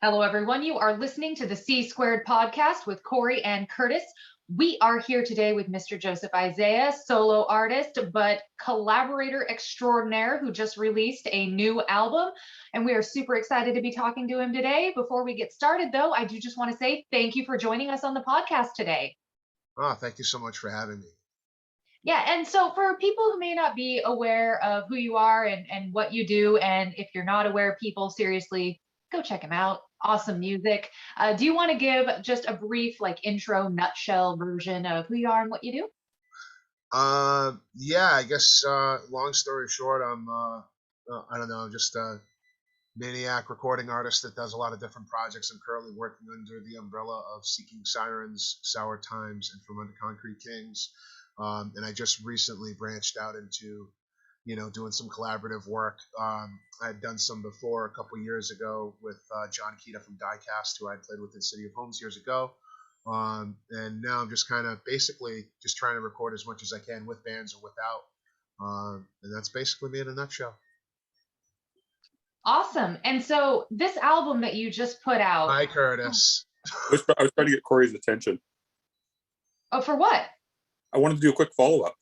Hello, everyone. You are listening to the C Squared podcast with Corey and Curtis. We are here today with Mr. Joseph Izayea, solo artist, but collaborator extraordinaire who just released a new album. And we are super excited to be talking to him today. Before we get started, though, I do just want to say thank you for joining us on the podcast today. Oh, thank you so much for having me. Yeah, and so for people who may not be aware of who you are and what you do, and if you're not aware, people, seriously, go check him out. Awesome music. Do you want to give just a brief, intro, nutshell version of who you are and what you do? Yeah, I guess, long story short, I don't know, just a maniac recording artist that does a lot of different projects. I'm currently working under the umbrella of Seeking Sirens, Sour Times, and From Under Concrete Kings. And I just recently branched out into, doing some collaborative work. I had done some before a couple years ago with John Keita from Diecast, who I played with in City of Homes years ago. And now I'm just kind of basically just trying to record as much as I can with bands or without. And that's basically me in a nutshell. Awesome. And so this album that you just put out. Hi, Curtis. I was trying to get Corey's attention. Oh, for what? I wanted to do a quick follow-up.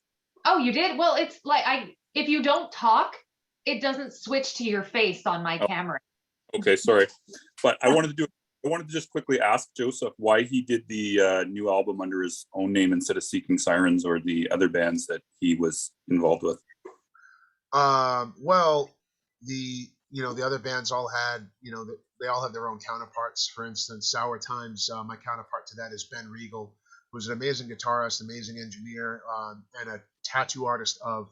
Oh, you did? Well, it's like if you don't talk, it doesn't switch to your face on my camera. Okay, sorry. But I wanted to just quickly ask Joseph why he did the new album under his own name instead of Seeking Sirens or the other bands that he was involved with. Well, the other bands all had, they all have their own counterparts. For instance, Sour Times, my counterpart to that is Ben Regal, who's an amazing guitarist, amazing engineer, and a tattoo artist of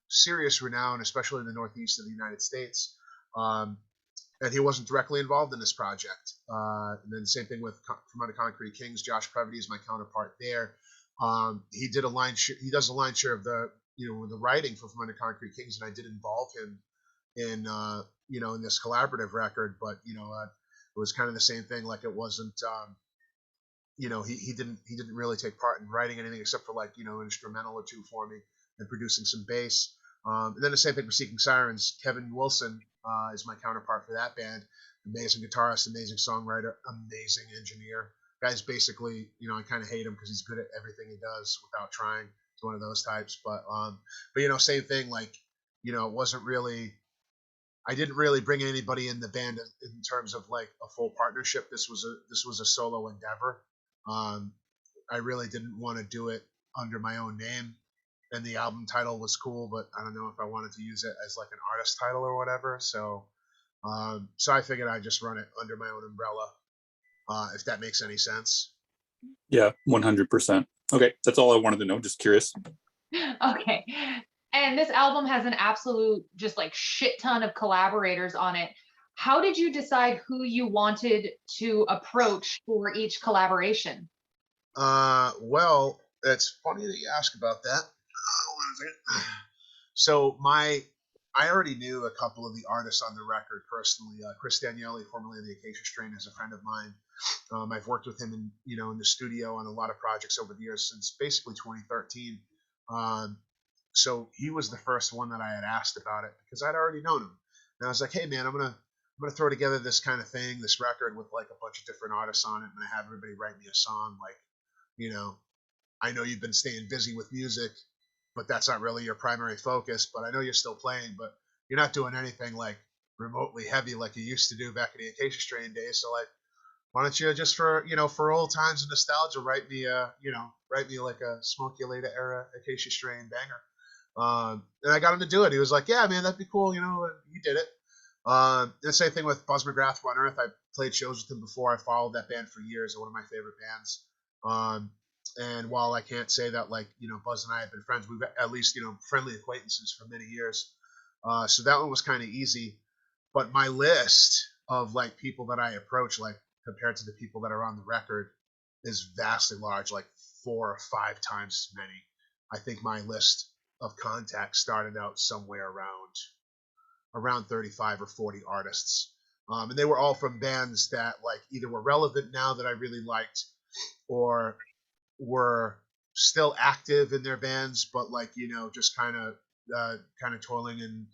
serious renown, especially in the Northeast of the United States. And he wasn't directly involved in this project. And then the same thing with From Under Concrete Kings. Josh Previty is my counterpart there. He does a line share of the the writing for From Under Concrete Kings, and I did involve him in in this collaborative record. But it was kind of the same thing. Like it wasn't he didn't really take part in writing anything except for an instrumental or two for me and producing some bass. And then the same thing for Seeking Sirens. Kevin Wilson is my counterpart for that band. Amazing guitarist, amazing songwriter, amazing engineer. Guy's basically, I kind of hate him because he's good at everything he does without trying. He's one of those types. But same thing. It wasn't really. I didn't really bring anybody in the band in terms of like a full partnership. This was a solo endeavor. I really didn't want to do it under my own name. And the album title was cool, but I don't know if I wanted to use it as like an artist title or whatever. So I figured I'd just run it under my own umbrella, if that makes any sense. Yeah, 100%. Okay, that's all I wanted to know. Just curious. Okay. And this album has an absolute just shit ton of collaborators on it. How did you decide who you wanted to approach for each collaboration? Well, it's funny that you ask about that. So I already knew a couple of the artists on the record personally. Chris Daniele, formerly of the Acacia Strain, is a friend of mine. I've worked with him in the studio on a lot of projects over the years since basically 2013. So he was the first one that I had asked about it because I'd already known him. And I was like, hey man, I'm gonna throw together this kind of thing, this record with like a bunch of different artists on it. I'm gonna have everybody write me a song. I know you've been staying busy with music, but that's not really your primary focus. But I know you're still playing, but you're not doing anything like remotely heavy like you used to do back in the Acacia Strain days. So why don't you just for old times and nostalgia, write me like a Smokey Later era Acacia Strain banger. And I got him to do it. He was like, yeah, man, that'd be cool. And he did it. The same thing with Buzz McGrath, One Earth. I played shows with him before. I followed that band for years. They're one of my favorite bands. And while I can't say that Buzz and I have been friends, we've at least friendly acquaintances for many years. So that one was kind of easy. But my list of people that I approach, compared to the people that are on the record, is vastly large, 4 or 5 times as many. I think my list of contacts started out somewhere around 35 or 40 artists. And they were all from bands that either were relevant now that I really liked, or were still active in their bands, but just kind of toiling and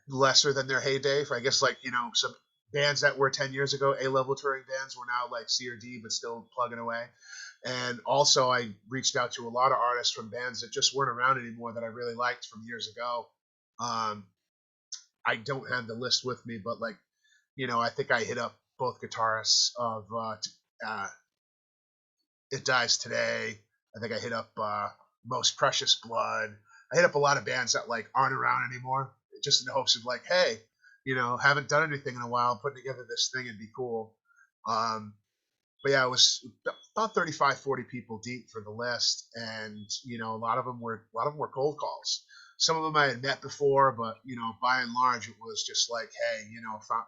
lesser than their heyday. For I guess like, some bands that were 10 years ago A-level touring bands were now like C or D, but still plugging away. And also I reached out to a lot of artists from bands that just weren't around anymore that I really liked from years ago. I don't have the list with me, but like, I think I hit up both guitarists of It Dies Today. I think I hit up Most Precious Blood. I hit up a lot of bands that like aren't around anymore, just in the hopes of like, hey, haven't done anything in a while, putting together this thing would be cool. But yeah, it was about 35, 40 people deep for the list, and a lot of them were cold calls. Some of them I had met before, but by and large, it was just like, hey,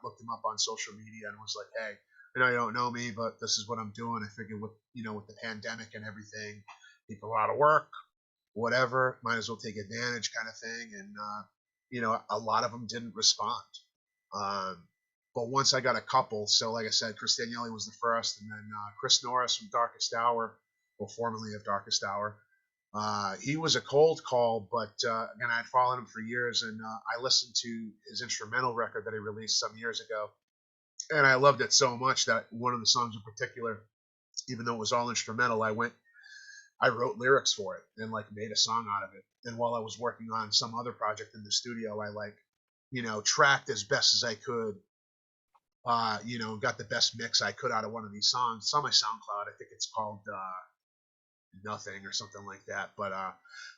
looked them up on social media and was like, hey, I know you don't know me, but this is what I'm doing. I figured with with the pandemic and everything, people are out of work, whatever, might as well take advantage, kind of thing. And a lot of them didn't respond. Um, but once I got a couple, so like I said, Chris Daniele was the first, and then Chris Norris from Darkest Hour, or formerly of Darkest Hour. He was a cold call, but again, I'd followed him for years, and I listened to his instrumental record that he released some years ago, and I loved it so much that one of the songs in particular, even though it was all instrumental, I wrote lyrics for it and like made a song out of it. And while I was working on some other project in the studio, I tracked as best as I could, got the best mix I could out of one of these songs. It's on my SoundCloud. I think it's called Nothing or something like that. But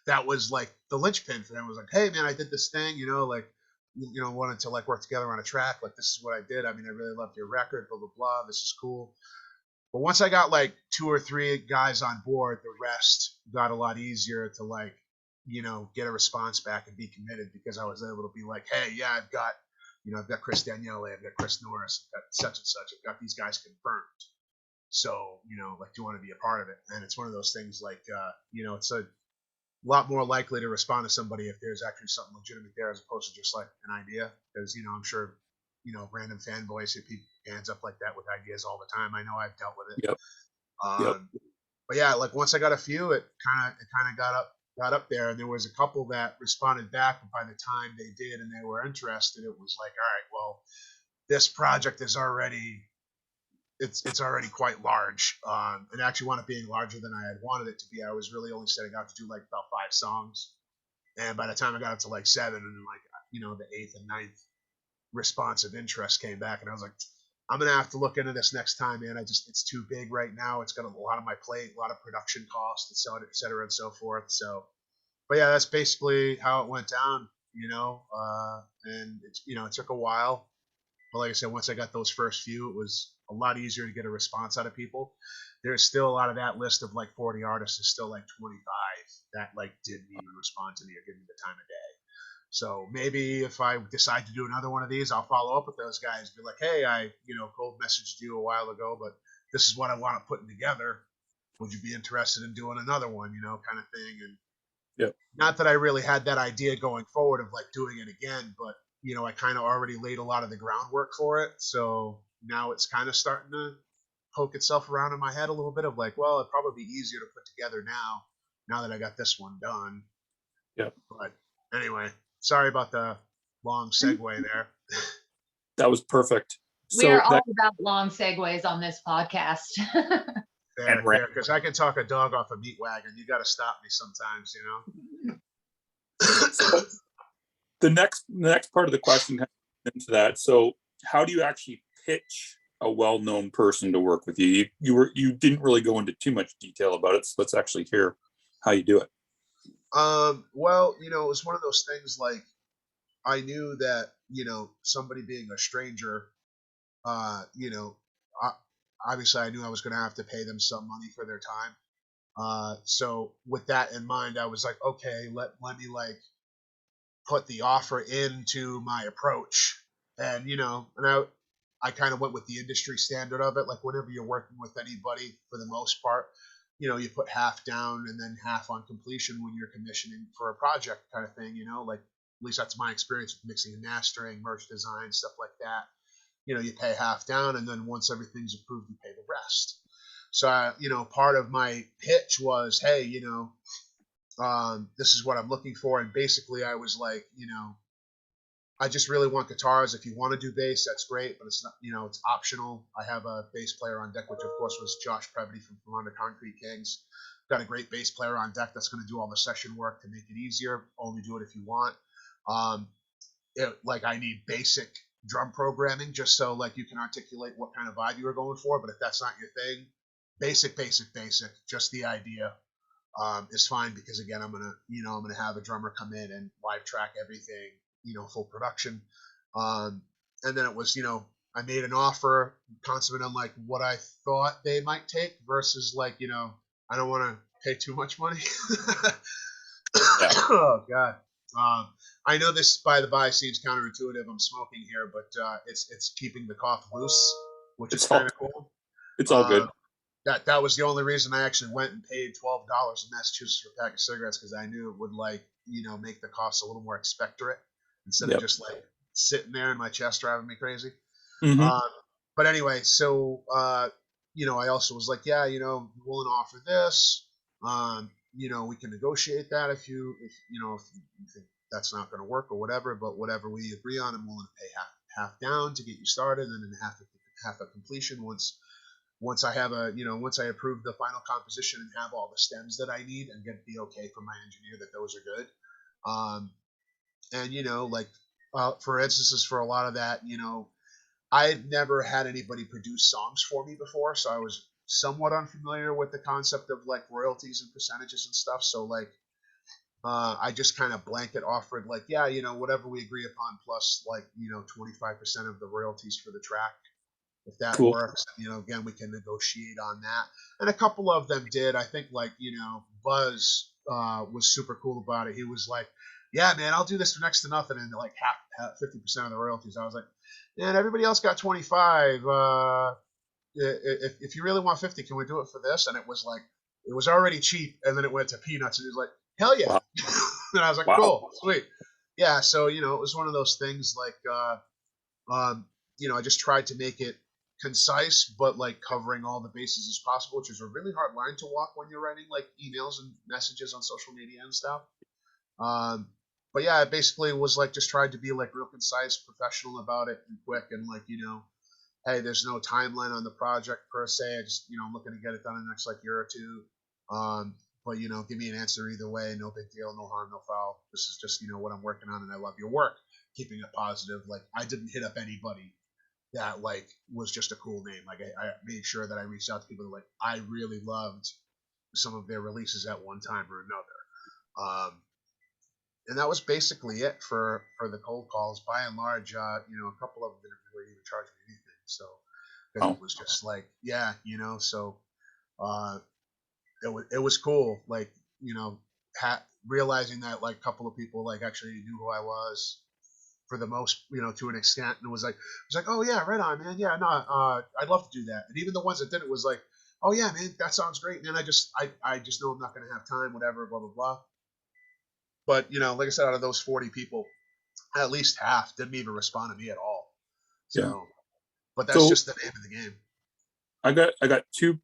that was like the linchpin for them. It was like, hey man, I did this thing, wanted to like work together on a track. Like, this is what I did. I mean, I really loved your record, blah, blah, blah. This is cool. But once I got like 2 or 3 guys on board, the rest got a lot easier to like, get a response back and be committed, because I was able to be like, hey, yeah, I've got Chris Daniele, I've got Chris Norris, I've got such and such, I've got these guys confirmed. So, like, do you want to be a part of it? And it's one of those things like, it's a lot more likely to respond to somebody if there's actually something legitimate there, as opposed to just like an idea. Because, I'm sure, random fanboys hit people hands up like that with ideas all the time. I know I've dealt with it. Yep. Yep. But yeah, like once I got a few, it kind of got up there, and there was a couple that responded back. But by the time they did and they were interested, it was like, all right, well, this project is already it's already quite large. It actually wound up being larger than I had wanted it to be. I was really only setting out to do like about 5 songs, and by the time I got up to like 7, and then like the 8th and 9th response of interest came back, and I was like, I'm gonna have to look into this next time, man. It's too big right now. It's got a lot on my plate, a lot of production costs, et cetera, and so forth. So, but yeah, that's basically how it went down, and it took a while. But like I said, once I got those first few, it was a lot easier to get a response out of people. There's still a lot of that list of like 40 artists is still like 25 that like didn't even respond to me or give me the time of day. So maybe if I decide to do another one of these, I'll follow up with those guys, be like, hey, I cold messaged you a while ago, but this is what I want to put together. Would you be interested in doing another one, kind of thing? And Yep. not that I really had that idea going forward of like doing it again, but I kind of already laid a lot of the groundwork for it. So now it's kind of starting to poke itself around in my head a little bit of like, well, it'd probably be easier to put together now that I got this one done. Yep. But anyway, sorry about the long segue there. That was perfect. We are all about long segues on this podcast. Fair, because I can talk a dog off a meat wagon. You got to stop me sometimes, So the next part of the question comes into that. So how do you actually pitch a well-known person to work with you? You didn't really go into too much detail about it, so let's actually hear how you do it. Well, it was one of those things like I knew that, somebody being a stranger, obviously I knew I was going to have to pay them some money for their time. So with that in mind, I was like, okay, let me like put the offer into my approach. And, I kind of went with the industry standard of it. Like whenever you're working with anybody, for the most part, you put half down and then half on completion when you're commissioning for a project kind of thing, like at least that's my experience with mixing and mastering, merch design, stuff like that. You pay half down, and then once everything's approved, you pay the rest. So, part of my pitch was, hey, this is what I'm looking for. And basically I was like, I just really want guitars. If you want to do bass, that's great, but it's not, it's optional. I have a bass player on deck, which of course was Josh Previty from Under Concrete Kings. Got a great bass player on deck that's going to do all the session work to make it easier. Only do it if you want. Like I need basic drum programming just so like you can articulate what kind of vibe you are going for. But if that's not your thing, basic, just the idea is fine, because again, I'm gonna have a drummer come in and live track everything, full production. And then it was, I made an offer consummate on like what I thought they might take versus like, I don't want to pay too much money. Yeah. Oh God. I know this, by the by, seems counterintuitive. I'm smoking here, but it's keeping the cough loose, which is kind of cool. It's all good. That was the only reason I actually went and paid $12 in Massachusetts for a pack of cigarettes, because I knew it would make the costs a little more expectorate instead of just like sitting there in my chest driving me crazy. Mm-hmm. But anyway, so I also was like, yeah, willing to offer this. We can negotiate that if you think that's not going to work or whatever. But whatever we agree on, I'm willing to pay half down to get you started, and then half a completion once I have once I approve the final composition and have all the stems that I need and get the okay from my engineer that those are good. And for instances, for a lot of that, I had never had anybody produce songs for me before, so I was somewhat unfamiliar with the concept of like royalties and percentages and stuff. So like, I just kind of blanket offered like, yeah, whatever we agree upon plus like, 25% of the royalties for the track. If that Cool. works, again, we can negotiate on that. And a couple of them did. I think like, Buzz was super cool about it. He was like, yeah, man, I'll do this for next to nothing. And like half 50% of the royalties. I was like, man, everybody else got 25. If you really want 50, can we do it for this? And it was like, it was already cheap. And then it went to peanuts. And he was like, hell yeah. Wow. And I was like, cool, sweet. Yeah. So, it was one of those things like, I just tried to make it concise, but like covering all the bases as possible, which is a really hard line to walk when you're writing like emails and messages on social media and stuff. But yeah, it basically was like just tried to be like real concise, professional about it, and quick, and like hey, there's no timeline on the project per se. I just I'm looking to get it done in the next like year or two. But give me an answer either way. No big deal, no harm, no foul. This is just what I'm working on, and I love your work. Keeping it positive. Like I didn't hit up anybody that like was just a cool name. Like I made sure that I reached out to people that like I really loved some of their releases at one time or another. And that was basically it for the cold calls. By and large, a couple of them didn't really even charge me anything. So it was just like, yeah, so it was cool. Like, realizing that like a couple of people like actually knew who I was for the most, to an extent, and it was like, oh yeah, right on, man. Yeah, no, I'd love to do that. And even the ones that did it was like, oh yeah, man, that sounds great. And then I just know I'm not going to have time, whatever, blah, blah, blah. But, like I said, out of those 40 people, at least half didn't even respond to me at all. So, yeah. But that's just the name of the game. I got two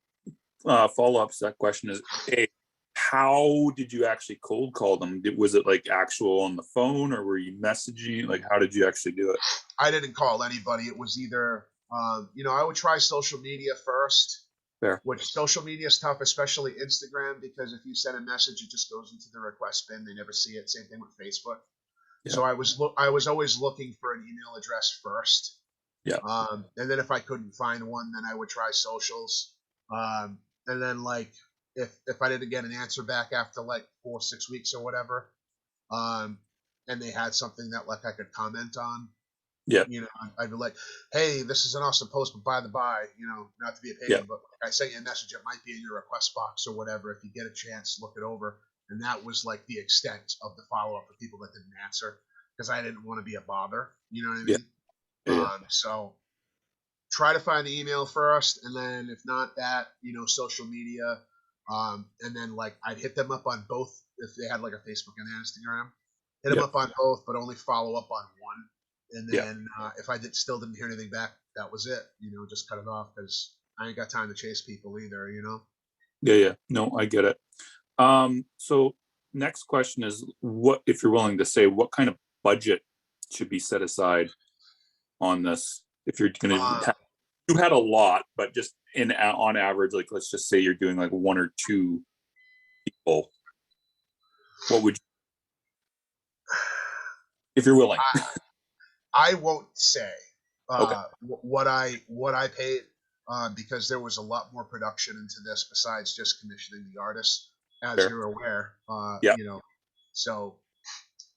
follow-ups to that question. Is A, how did you actually cold call them? Was it like actual on the phone, or were you messaging? Like, how did you actually do it? I didn't call anybody. It was either, I would try social media first. Fair. Which social media is tough, especially Instagram, because if you send a message, it just goes into the request bin. They never see it. Same thing with Facebook. Yeah. So I was always looking for an email address first. Yeah. And then if I couldn't find one, then I would try socials. And then like if I didn't get an answer back after like 4 or 6 weeks or whatever, and they had something that like I could comment on. Yeah. I'd be like, hey, this is an awesome post, but by the by, not to be a pagan, but I sent you a message. It might be in your request box or whatever. If you get a chance, look it over. And that was like the extent of the follow-up for people that didn't answer, because I didn't want to be a bother. You know what I mean? Yeah. So try to find the email first, and then if not that, social media. And then like I'd hit them up on both if they had like a Facebook and Instagram. Hit them up on both, but only follow up on one. And then if I still didn't hear anything back, that was it. Just cut it off, because I ain't got time to chase people either. Yeah. No, I get it. So next question is, what, if you're willing to say, what kind of budget should be set aside on this? If you're going to, you had a lot, but just on average, like let's just say you're doing like 1 or 2 people, what would you, if you're willing? I won't say Okay. what I paid because there was a lot more production into this besides just commissioning the artist, as Fair. you're aware. Yeah. You know, so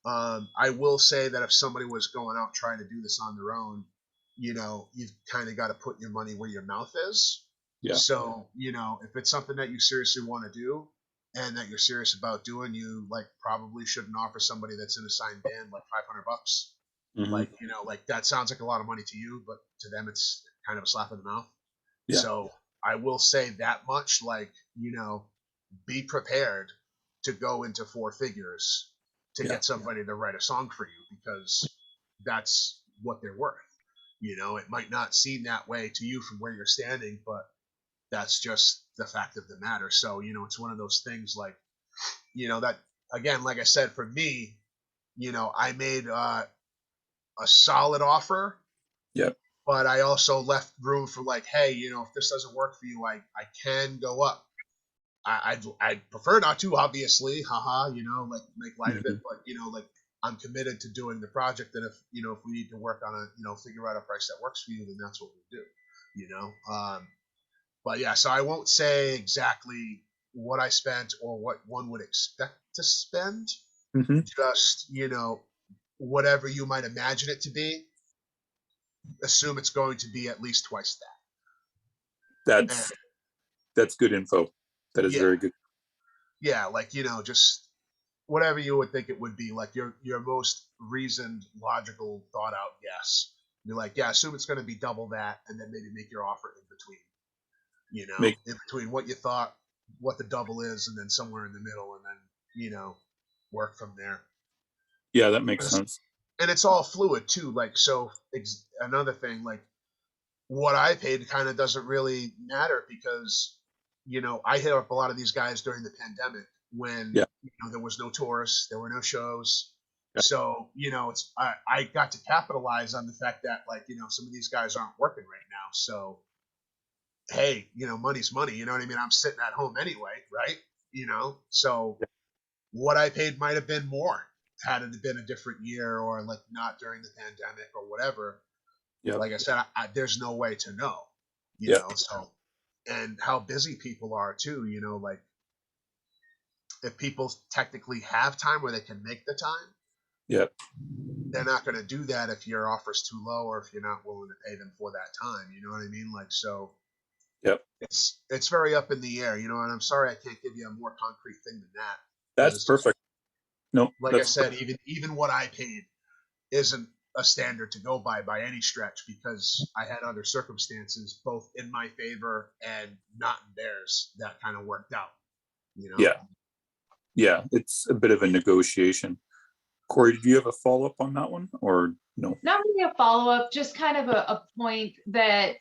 I will say that if somebody was going out trying to do this on their own, you know, you've kind of got to put your money where your mouth is. Yeah. So, you know, if it's something that you seriously want to do and that you're serious about doing, you like probably shouldn't offer somebody that's in a signed band like $500. Mhm. Like, you know, like that sounds like a lot of money to you, but to them it's kind of a slap in the mouth. Yeah. So I will say that much, like, you know, be prepared to go into 4 figures to Yeah. get somebody to write a song for you, because that's what they're worth. You know, it might not seem that way to you from where you're standing, but that's just the fact of the matter. So, you know, it's one of those things like, you know, that again, like I said, for me, you know, I made a solid offer, Yep. but I also left room for like, hey, you know, if this doesn't work for you, I can go up. I'd prefer not to, obviously, haha, you know, like make light of it, but you know, like I'm committed to doing the project, and if you know if we need to work on a, you know, figure out a price that works for you, then that's what we do, you know. But yeah, so I won't say exactly what I spent or what one would expect to spend. Mm-hmm. Just, you know, whatever you might imagine it to be, assume it's going to be at least twice that. That's good info. That is very good. Yeah, like, you know, just whatever you would think it would be, like your most reasoned, logical, thought out guess. You're like, yeah, assume it's going to be double that, and then maybe make your offer in between. You know, in between what you thought, what the double is, and then somewhere in the middle, and then, you know, work from there. Yeah, that makes sense. And it's all fluid too. Like, so another thing, like what I paid kind of doesn't really matter because, you know, I hit up a lot of these guys during the pandemic when you know, there was no tours, there were no shows. Yeah. So, you know, I got to capitalize on the fact that, like, you know, some of these guys aren't working right now. So, hey, you know, money's money. You know what I mean? I'm sitting at home anyway, right? You know, so what I paid might have been more had it been a different year or like not during the pandemic or whatever. Yeah. Like I said, there's no way to know, you know, so, and how busy people are too, you know, like if people technically have time where they can make the time, they're not going to do that if your offer's too low or if you're not willing to pay them for that time. You know what I mean? Like, so it's very up in the air, you know, and I'm sorry I can't give you a more concrete thing than that. That's perfect. No, like I said, even what I paid isn't a standard to go by any stretch, because I had other circumstances both in my favor and not in theirs that kind of worked out, you know? Yeah, it's a bit of a negotiation. Corey, did you have a follow-up on that one or no? Not really a follow-up, just kind of a point that,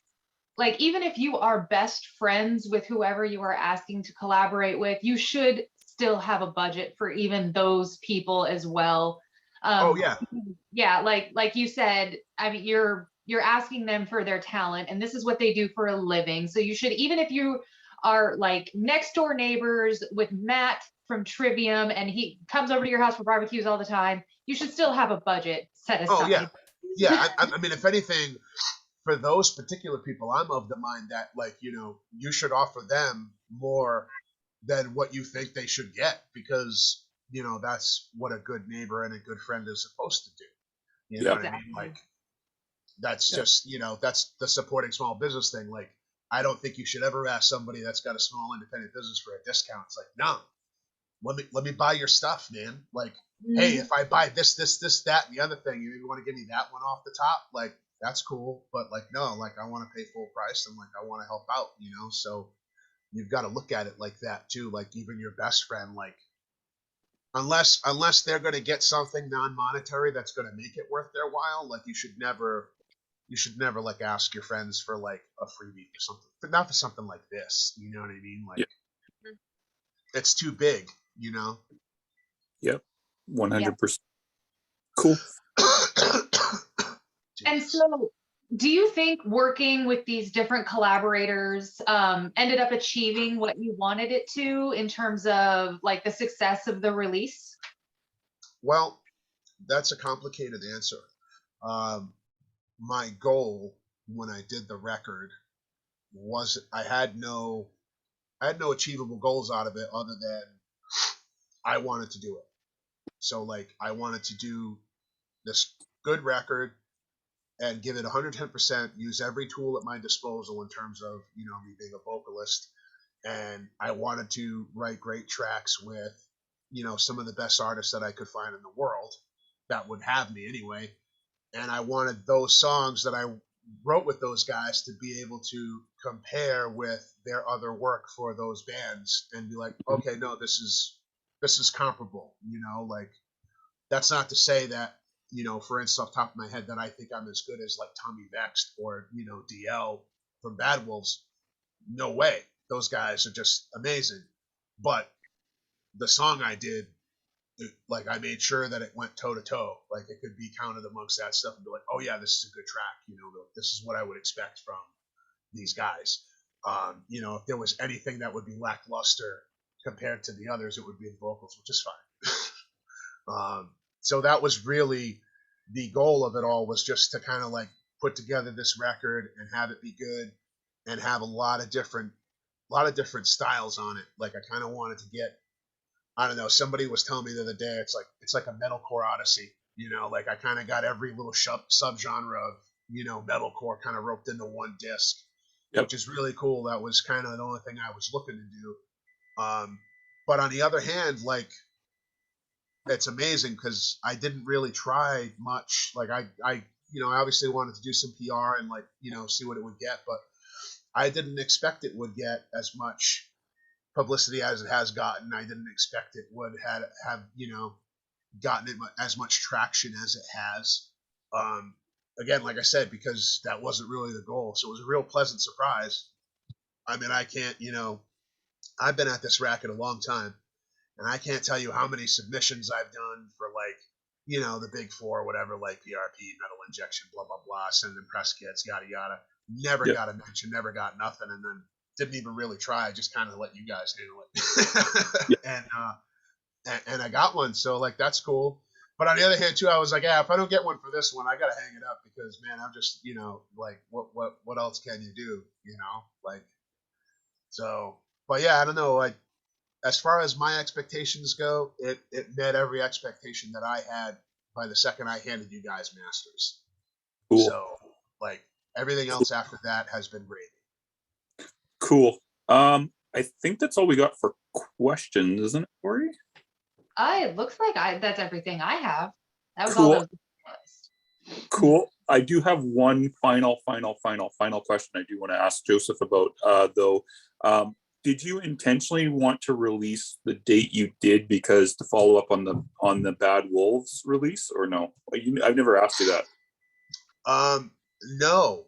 like, even if you are best friends with whoever you are asking to collaborate with, you should still have a budget for even those people as well. Yeah, like you said, I mean, you're asking them for their talent, and this is what they do for a living. So you should, even if you are like next door neighbors with Matt from Trivium and he comes over to your house for barbecues all the time, you should still have a budget set aside. Oh yeah. Yeah. I mean, if anything, for those particular people, I'm of the mind that, like, you know, you should offer them more than what you think they should get, because, you know, that's what a good neighbor and a good friend is supposed to do. You know what I mean? Like, that's just, you know, that's the supporting small business thing. Like, I don't think you should ever ask somebody that's got a small independent business for a discount. It's like, no, let me buy your stuff, man. Like, hey, if I buy this, that, and the other thing, you maybe want to give me that one off the top, like, that's cool. But like, no, like, I want to pay full price, and like, I want to help out, you know? So you've got to look at it like that too. Like, even your best friend, like, unless they're going to get something non-monetary that's going to make it worth their while, like, you should never like ask your friends for like a freebie or something, but not for something like this. You know what I mean? Like, it's too big, you know? Yep. 100%. Cool. And so, do you think working with these different collaborators ended up achieving what you wanted it to in terms of like the success of the release? Well, that's a complicated answer. Um, my goal when I did the record was I had no achievable goals out of it other than I wanted to do it. So like I wanted to do this good record and give it 110%, use every tool at my disposal in terms of, me being a vocalist. And I wanted to write great tracks with, some of the best artists that I could find in the world that would have me anyway. And I wanted those songs that I wrote with those guys to be able to compare with their other work for those bands and be like, okay, no, this is comparable, like that's not to say that, for instance, off the top of my head, that I think I'm as good as like Tommy Vext or, DL from Bad Wolves. No way. Those guys are just amazing. But the song I did, like I made sure that it went toe to toe. Like it could be counted amongst that stuff and be like, oh yeah, this is a good track. This is what I would expect from these guys. If there was anything that would be lackluster compared to the others, it would be the vocals, which is fine. So that was really the goal of it all, was just to kind of like put together this record and have it be good and have a lot of different styles on it. Like I kind of wanted to get, I don't know, somebody was telling me the other day, it's like a metalcore odyssey, like I kind of got every little subgenre of, metalcore kind of roped into one disc, which is really cool. That was kind of the only thing I was looking to do. But on the other hand, like, it's amazing because I didn't really try much. Like I obviously wanted to do some PR and like, see what it would get, but I didn't expect it would get as much publicity as it has gotten. I didn't expect it would have gotten it as much traction as it has. Again, like I said, because that wasn't really the goal. So it was a real pleasant surprise. I mean, I can't, I've been at this racket a long time, and I can't tell you how many submissions I've done for like, the big four, whatever, like PRP, Metal Injection, blah, blah, blah, sending press kits, yada, yada. Never got a mention, never got nothing. And then didn't even really try, just kind of let you guys handle it. And I got one. So like, that's cool. But on the other hand too, I was like, yeah, if I don't get one for this one, I got to hang it up because man, I'm just, like what else can you do? Like, so, but yeah, I don't know. Like, as far as my expectations go, it met every expectation that I had by the second I handed you guys masters. Cool. So like everything else after that has been great. Cool. I think that's all we got for questions, isn't it, Corey? It looks like that's everything I have. That was cool. all those. Cool. I do have one final question I do want to ask Joseph about, though. Did you intentionally want to release the date you did because to follow up on the Bad Wolves release, or no? I've never asked you that. No.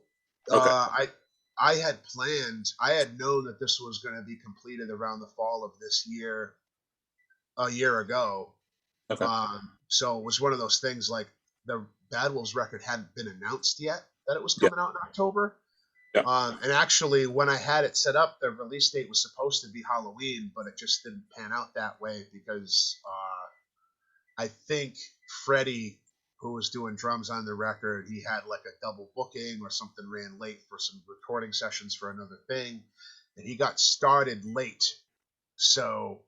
Okay. I had known that this was going to be completed around the fall of this year, a year ago. Okay. So it was one of those things like the Bad Wolves record hadn't been announced yet that it was coming out in October. Yeah. And actually, when I had it set up, the release date was supposed to be Halloween, but it just didn't pan out that way because I think Freddie, who was doing drums on the record, he had like a double booking or something, ran late for some recording sessions for another thing, and he got started late. So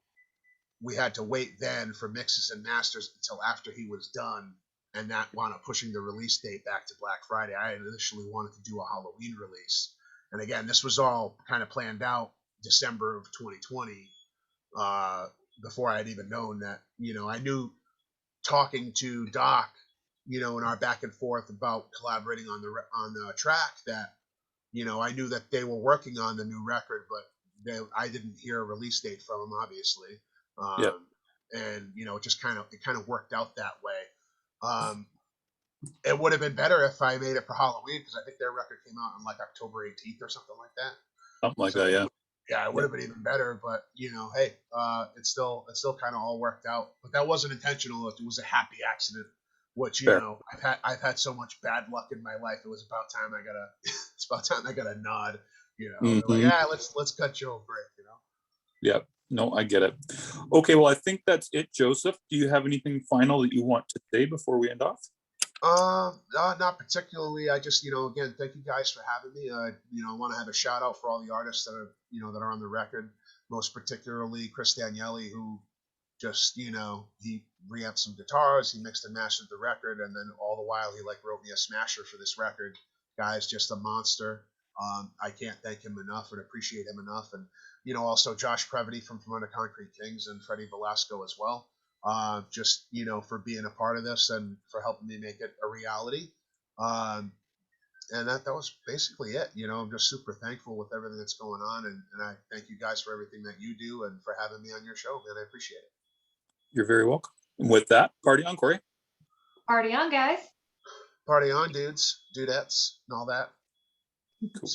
we had to wait then for mixes and masters until after he was done, and that wound up pushing the release date back to Black Friday. I initially wanted to do a Halloween release. And again, this was all kind of planned out December of 2020, before I had even known that, I knew talking to Doc, in our back and forth about collaborating on the track that, I knew that they were working on the new record, but I didn't hear a release date from them, obviously. And, it just kind of worked out that way. It would have been better if I made it for Halloween because I think their record came out on like October 18th or something like that. Something like that, yeah. Yeah, it would have been even better, but hey, it still kind of all worked out. But that wasn't intentional. It was a happy accident which, you Fair. know, I've had so much bad luck in my life. It was about time I got a, it's about time I got a nod, you know, they're like, Mhm. ah, let's cut you a break, you know? Yeah, no, I get it. Okay, well, I think that's it, Joseph. Do you have anything final that you want to say before we end off? No, not particularly. I just, you know, again, thank you guys for having me. You know, I want to have a shout out for all the artists that are, you know, that are on the record, most particularly Chris Daniele, who just, you know, he reamped some guitars, he mixed and mastered the record, and then all the while he like wrote me a smasher for this record. Guy's just a monster. I can't thank him enough and appreciate him enough. And, you know, also Josh Previty from Under Concrete Kings and Freddie Velasco as well. Just, you know, for being a part of this and for helping me make it a reality. And that was basically it. You know, I'm just super thankful with everything that's going on. And I thank you guys for everything that you do and for having me on your show, man. I appreciate it. You're very welcome. And with that, party on, Corey. Party on, guys. Party on, dudes, dudettes, and all that. Cool.